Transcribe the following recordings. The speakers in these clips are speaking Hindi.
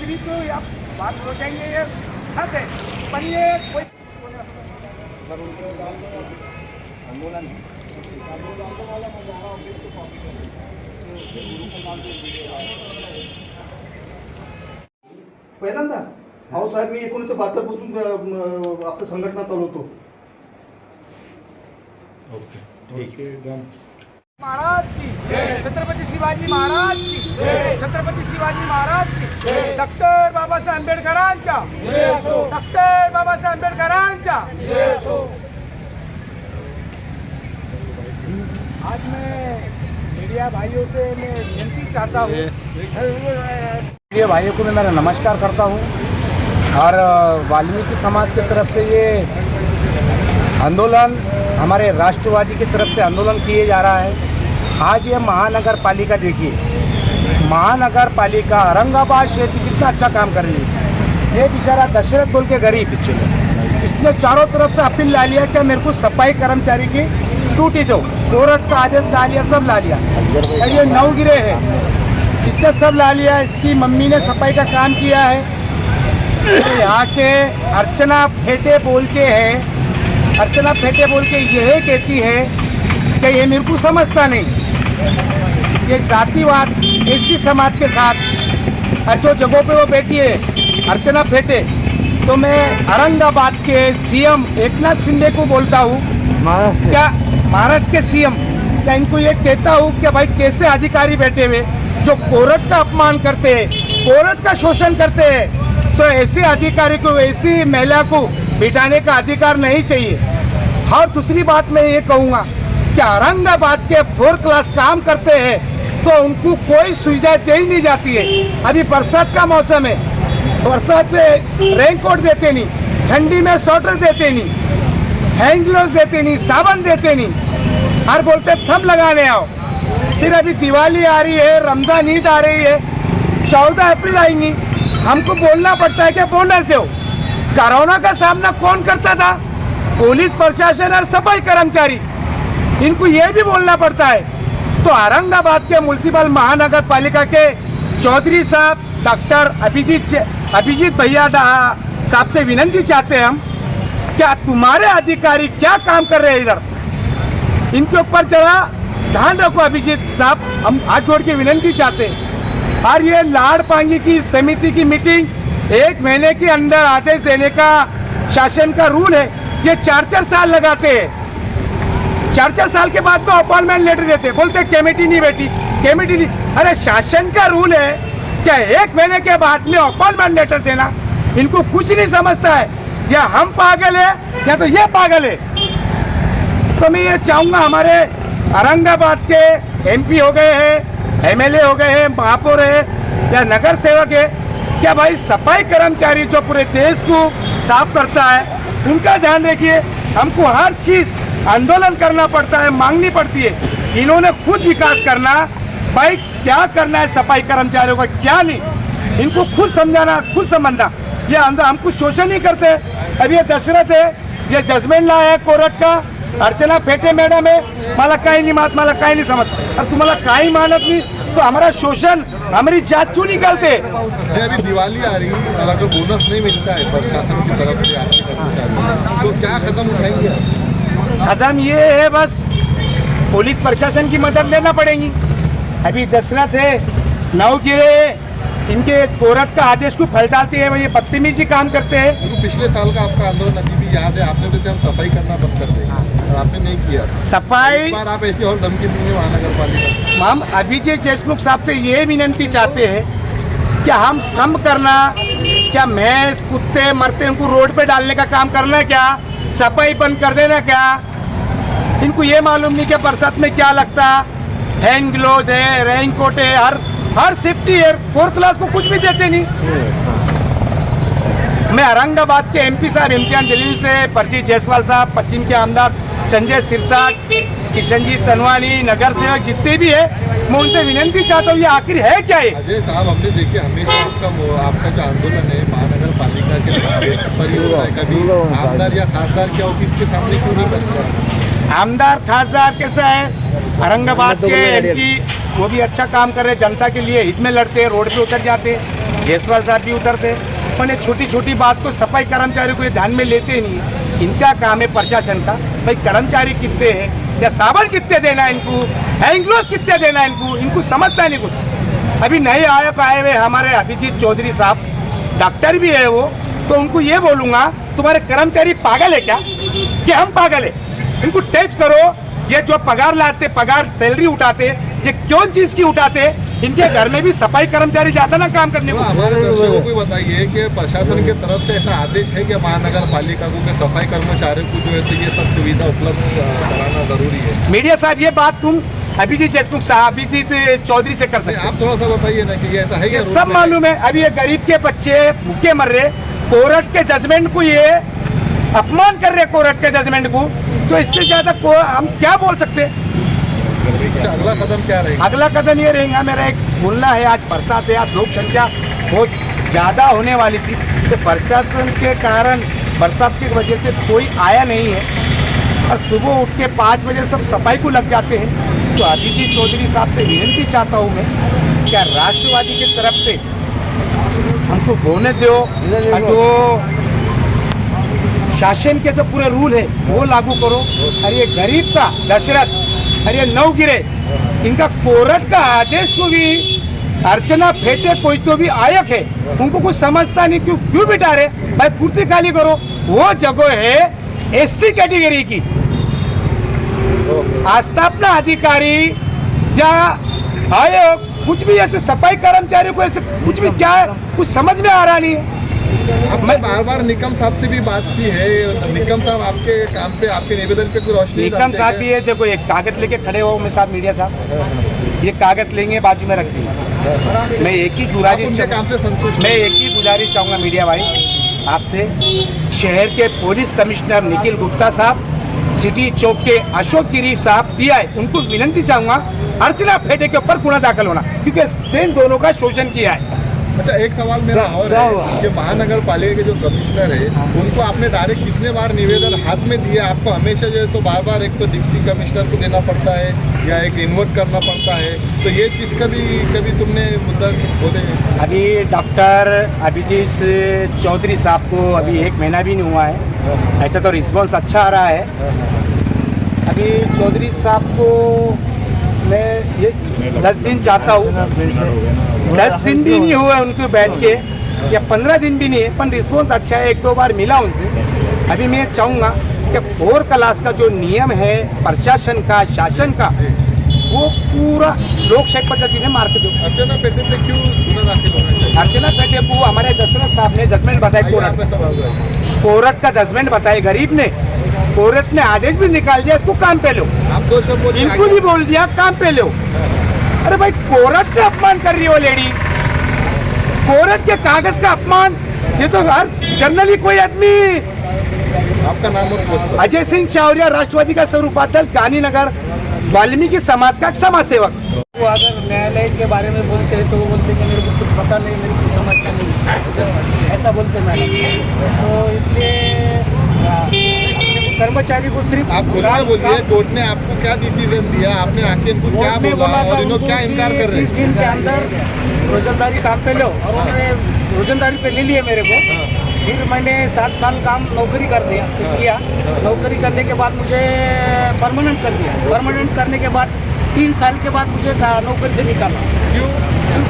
चौधरी को या बात हो जाएंगे, ये सच है, पर ये कोई आंदोलन पहिल्यांदा अहो साहेब मी 1972 पासून आपलं संघटना चालवतो. महाराज की छत्रपति शिवाजी महाराज की छत्रपति शिवाजी महाराज की डॉक्टर बाबासाहेब आंबेडकरांच्या डॉक्टर बाबासाहेब आंबेडकरांच्या. आज मैं मीडिया भाइयों से मैं विनती चाहता हूँ, मीडिया भाइयों को मैं मेरा नमस्कार करता हूँ. और वाल्मीकि समाज की तरफ से ये आंदोलन हमारे राष्ट्रवादी की तरफ से आंदोलन किए जा रहा है. आज ये महानगर पालिका देखिए, महानगर पालिका औरंगाबाद क्षेत्र कितना अच्छा काम कर रही है. ये बेचारा दशरथ बोल के गरीब इसने चारों तरफ से अपील ला लिया कि मेरे को सफाई कर्मचारी की टूटी दो, कोर्ट का आदेश ला लिया, सब ला लिया. और ये नवगिरे है, इसने सब ला लिया. इसकी मम्मी ने सफाई का काम किया है. यहाँ के अर्चना फेटे बोलते हैं, अर्चना फेटे बोल के यह कहती है कि ये मेरे को समझता नहीं, ये जातिवाद एसटी समाज के साथ और जो जगहों पे वो बैठी है अर्चना फेटे. तो मैं औरंगाबाद के सीएम एकनाथ शिंदे को बोलता हूँ, क्या महाराष्ट्र के सीएम, क्या इनको ये कहता हूँ कि भाई कैसे अधिकारी बैठे हुए जो कोर्ट का अपमान करते हैं, कोर्ट का शोषण करते हैं, तो ऐसे अधिकारी को, ऐसी महिला को बिठाने का अधिकार नहीं चाहिए. और दूसरी बात मैं ये कहूँगा कि औरंगाबाद के 4 क्लास काम करते हैं तो उनको कोई सुविधा दी नहीं जाती है. अभी बरसात का मौसम है, बरसात में रेनकोट देते नहीं, ठंडी में स्वेटर देते नहीं, हैंड ग्लोव्स देते नहीं, साबुन देते नहीं, और बोलते थंब लगाने आओ. फिर अभी दिवाली आ रही है, रमजान ईद आ रही है, 14 अप्रैल आएंगी, हमको बोलना पड़ता है कि बोनस दो. कोरोना का सामना कौन करता था? पुलिस प्रशासन और सफाई कर्मचारी. इनको ये भी बोलना पड़ता है. तो औरंगाबाद के म्युनिसिपल महानगर पालिका के चौधरी साहब डॉक्टर अभिजीत भैया साहब से विनती चाहते हैं हम, क्या तुम्हारे अधिकारी क्या काम कर रहे हैं इधर, इनके ऊपर जरा ध्यान रखो अभिजीत साहब, हम हाथ जोड़ के विनती चाहते हैं. और ये लाड़ पांगी की समिति की मीटिंग 1 महीने के अंदर आदेश देने का शासन का रूल है. ये 4-4 साल लगाते हैं, 4-4 साल के बाद में अपॉइंटमेंट लेटर देते, बोलते कमेटी नहीं बैठी, कमेटी नहीं. अरे शासन का रूल है क्या 1 महीने के बाद में अपॉइंटमेंट लेटर देना? इनको कुछ नहीं समझता है. या हम पागल है या तो ये पागल है. तो मैं ये चाहूँगा हमारे औरंगाबाद के MP हो गए हैं, MLA हो गए हैं, महापौर है या नगर सेवक है, क्या भाई सफाई कर्मचारी जो पूरे देश को साफ करता है उनका ध्यान रखिए. हमको हर चीज़ आंदोलन करना पड़ता है, मांगनी पड़ती है. इन्होंने खुद विकास करना, भाई क्या करना है सफाई कर्मचारियों का क्या नहीं, इनको खुद समझाना, खुद समझना. ये हमको शोषण नहीं करते. अभी ये दशरथ है, ये जजमेंट लाया है कोर्ट का, अर्चना फेटे मैडम है, मला काही नहीं मानत, मला काही नहीं समझ. और तुम्हाला काही मानत नहीं तो हमारा शोषण, हमारी जात क्यों निकालते? अभी दिवाली आ रही है और अगर बोनस नहीं मिलता है प्रशासन की तरफ से आपके कर्मचारियों, तो क्या कदम उठाएंगे? कदम ये है बस पुलिस प्रशासन की मदद लेना पड़ेगी. अभी दशरथ है, नवगिरे, इनके कोर्ट का आदेश को फल डालते हैं, ये बदतमीजी काम करते हैं. तो पिछले साल का आपका आंदोलन अभी भी याद है, आपने बोले थे हम सफाई करना बंद कर देंगे और आपने नहीं किया सफाई. इस बार आप ऐसी और धमकी देंगे महानगर पालिका? हम अभिजीत देशमुख साहब से ये विनती चाहते हैं कि हम सम करना, क्या भैंस कुत्ते मरते उनको रोड पे डालने का काम करना है, क्या सफाई बंद कर देना क्या? इनको ये मालूम नहीं कि बरसात में क्या लगता. हैंड ग्लोव है, रेनकोट है, हर सेफ्टी है. 4 क्लास को कुछ भी देते नहीं. मैं औरंगाबाद के MP साहब इम्तियान जलील से, परजीत जायसवाल साहब, पश्चिम के आमदार संजय सिरसाट, किशनजी तनवानी, नगर सेवक जितने भी है, मैं उनसे विनती चाहता हूँ ये आखिर है क्या है? अजय साहब, हमने देखिए हमेशा आपका जो आंदोलन है महानगर पालिका के पर होता है, कभी आमदार या खासदार के ऑफिस के सामने क्यों नहीं करते? आमदार खासदार कैसा है, औरंगाबाद के MP वो भी अच्छा काम कर रहे हैं, जनता के लिए हित में लड़ते हैं, रोड पे उतर जाते हैं. जायसवाल साहब भी उतरते, पर ये छोटी छोटी बात को सफाई कर्मचारियों को ये ध्यान में लेते ही नहीं है। इनका काम है प्रशासन का, भाई कर्मचारी कितने हैं या सावन कितने देना है इनको, हैंड ग्लोव्स कितने देना है इनको समझता नहीं कुछ। अभी नए आयोग आए हुए हमारे अभिजीत चौधरी साहब, डॉक्टर भी है वो, तो उनको ये बोलूँगा तुम्हारे कर्मचारी पागल है क्या कि हम पागल है? इनको टेस्ट करो, ये जो पगार लाते, पगार सैलरी उठाते, ये क्यों चीज की उठाते? इनके घर में भी सफाई कर्मचारी जाता ना काम करने को। हमारे दर्शकों को बताइए कि प्रशासन की तरफ से ऐसा आदेश है कि महानगर पालिका को कि सफाई कर्मचारियों को जो है तो ये सब सुविधा उपलब्ध कराना जरूरी है। मीडिया साहब ये बात तुम अभिजीत देशमुख साहब, अभिजीत चौधरी से कर सकते हैं। आप थोड़ा सा बताइए ना कि ये ऐसा है ये सब मालूम है। अभी ये गरीब के बच्चे भूखे मर रहे, कोर्ट के जजमेंट को ये अपमान कर रहे, कोर्ट के जजमेंट को, तो इससे ज्यादा हम क्या बोल सकते हैं? अगला कदम क्या रहेगा? अगला कदम ये रहेगा, मेरा एक बोलना है, आज बरसात है, आज लोक संख्या बहुत ज़्यादा होने वाली थी, तो प्रशासन के कारण बरसात की वजह से कोई आया नहीं है और सुबह उठ के 5 बजे सब सफाई को लग जाते हैं। तो अभिजीत चौधरी साहब से विनती चाहता हूँ मैं, क्या राष्ट्रवादी की तरफ से हमको बोलने दो, जो शासन के जो पूरे रूल है वो लागू करो। और ये गरीब का दशरथ और ये नवगिरे, इनका कोर्ट का आदेश को भी अर्चना फेटे कोई तो भी आयक है, उनको कुछ समझता नहीं, क्यों बिठा रहे भाई? कुर्सी खाली करो। वो जगह है एससी कैटेगरी की, स्थापना अधिकारी या आयोग कुछ भी ऐसे सफाई कर्मचारियों को ऐसे कुछ भी क्या कुछ समझ में आ रहा नहीं है। मैं बार बार निकम साहब से भी बात की है, निकम साहब आपके काम पे, आपके निवेदन पे कोई रोशनी निकम साहब भी है, देखो एक कागज लेके खड़े हो मैं साहब, मीडिया साहब ये कागज लेंगे बाजू में रख देंगे। मैं एक ही गुजारिश, काम से संतुष्ट, मैं एक ही गुजारिश चाहूँगा मीडिया भाई आपसे, शहर के पुलिस कमिश्नर निखिल गुप्ता साहब, सिटी चौक के अशोक गिरी साहब पीआई, उनको विनती चाहूँगा अर्चना फेटे के ऊपर गुना दाखिल होना, क्योंकि इन दोनों का शोषण किया है। अच्छा, एक सवाल मेरा और है कि महानगर पालिका के जो कमिश्नर है उनको आपने डायरेक्ट कितने बार निवेदन हाथ में दिया? आपको हमेशा जो है तो बार बार एक तो डिप्टी कमिश्नर को देना पड़ता है या एक इन्वर्ट करना पड़ता है, तो ये चीज़ कभी तुमने मुद्दा बोले? अभी डॉक्टर अभिजीत चौधरी साहब को अभी 1 महीना भी नहीं हुआ है, ऐसा तो रिस्पॉन्स अच्छा आ रहा है। अभी चौधरी साहब को मैं ये 10 दिन चाहता हूँ, 10 दिन भी नहीं हुआ उनको बैठ के, या 15 दिन भी नहीं है, पर रिस्पॉन्स अच्छा है, 1-2 बार मिला उनसे। अभी मैं चाहूँगा कि 4 क्लास का जो नियम है प्रशासन का, शासन का, वो पूरा लोकशाही पद्धति में मार्क दो। अर्चना पेटे पे क्यों गुना दाखिल होना चाहिए? अर्चना पेटे को हमारे दशरथ साहब ने जजमेंट बताया, कोर्ट का जजमेंट बताया, गरीब ने, कोर्ट ने आदेश भी निकाल दिया, इसको काम पे लो। आप 2 शब्द इनको भी बोल दिया काम पे लो। अरे भाई कोर्ट का अपमान कर रही हो लेडी, कोर्ट के कागज का अपमान, ये तो हर जनरली कोई आदमी। आपका नाम और पोस्ट? अजय सिंह चावरिया, राष्ट्रवादी का स्वरूप अध्यक्ष, गांधीनगर, वाल्मीकि समाज का समाज सेवक। वो अगर न्यायालय के बारे में बोलते हैं तो वो बोलते हैं कि मेरे को कुछ पता नहीं, मेरे को समझता नहीं, ऐसा बोलते मैडम। तो इसलिए कर्मचारी को सिर्फ आप बोलिए, कोर्ट ने आपको क्या डिसीजन दिया? आपने आके इनको क्या बोला और इन्होंने क्या इनकार कर रहे हैं? 20 दिन के अंदर रोजंदारी काम पे लो, और उन्होंने रोजंदारी पे ले लिए मेरे को। फिर मैंने 7 साल काम नौकरी कर किया। नौकरी करने के बाद मुझे परमानेंट कर दिया। परमानेंट करने के बाद 3 साल के बाद मुझे नौकरी से निकाला। क्यों?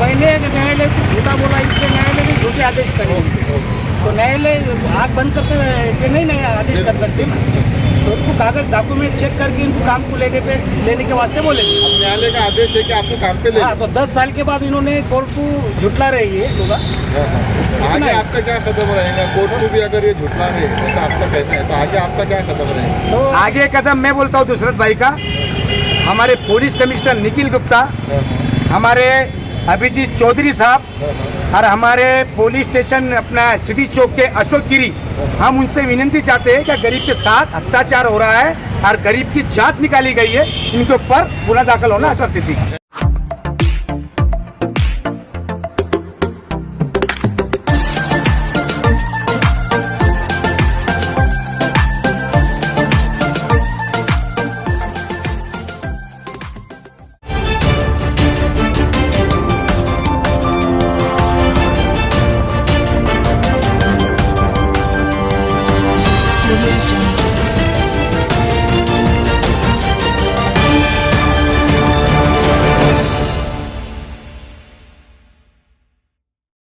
पहले न्यायालय को झूठा बोला, इसलिए न्यायालय ने झूठे आदेश करे, तो न्यायालय आँख बंद करके नहीं आदेश कर सकते ना, तो उनको कागज डॉक्यूमेंट चेक करके इनको काम को लेने के वास्ते बोले। अब न्यायालय का आदेश है कि आपको काम पे ले। हाँ, तो 10 साल के बाद इन्होंने कोर्ट को झुटला रही है होगा। आगे आपका क्या कदम रहेगा? कोर्ट को भी अगर ये झुटला रहे ऐसा आपका कहना है, तो आगे आपका क्या कदम रहेगा? तो आगे कदम मैं बोलता हूँ दशरथ भाई का, हमारे पुलिस कमिश्नर निखिल गुप्ता, हमारे अभिजीत चौधरी साहब और हमारे पुलिस स्टेशन अपना सिटी चौक के अशोक गिरी, हम उनसे विनती चाहते हैं कि गरीब के साथ अत्याचार हो रहा है और गरीब की जात निकाली गई है, इनके ऊपर गुना दाखिल होना अटल सिद्धि।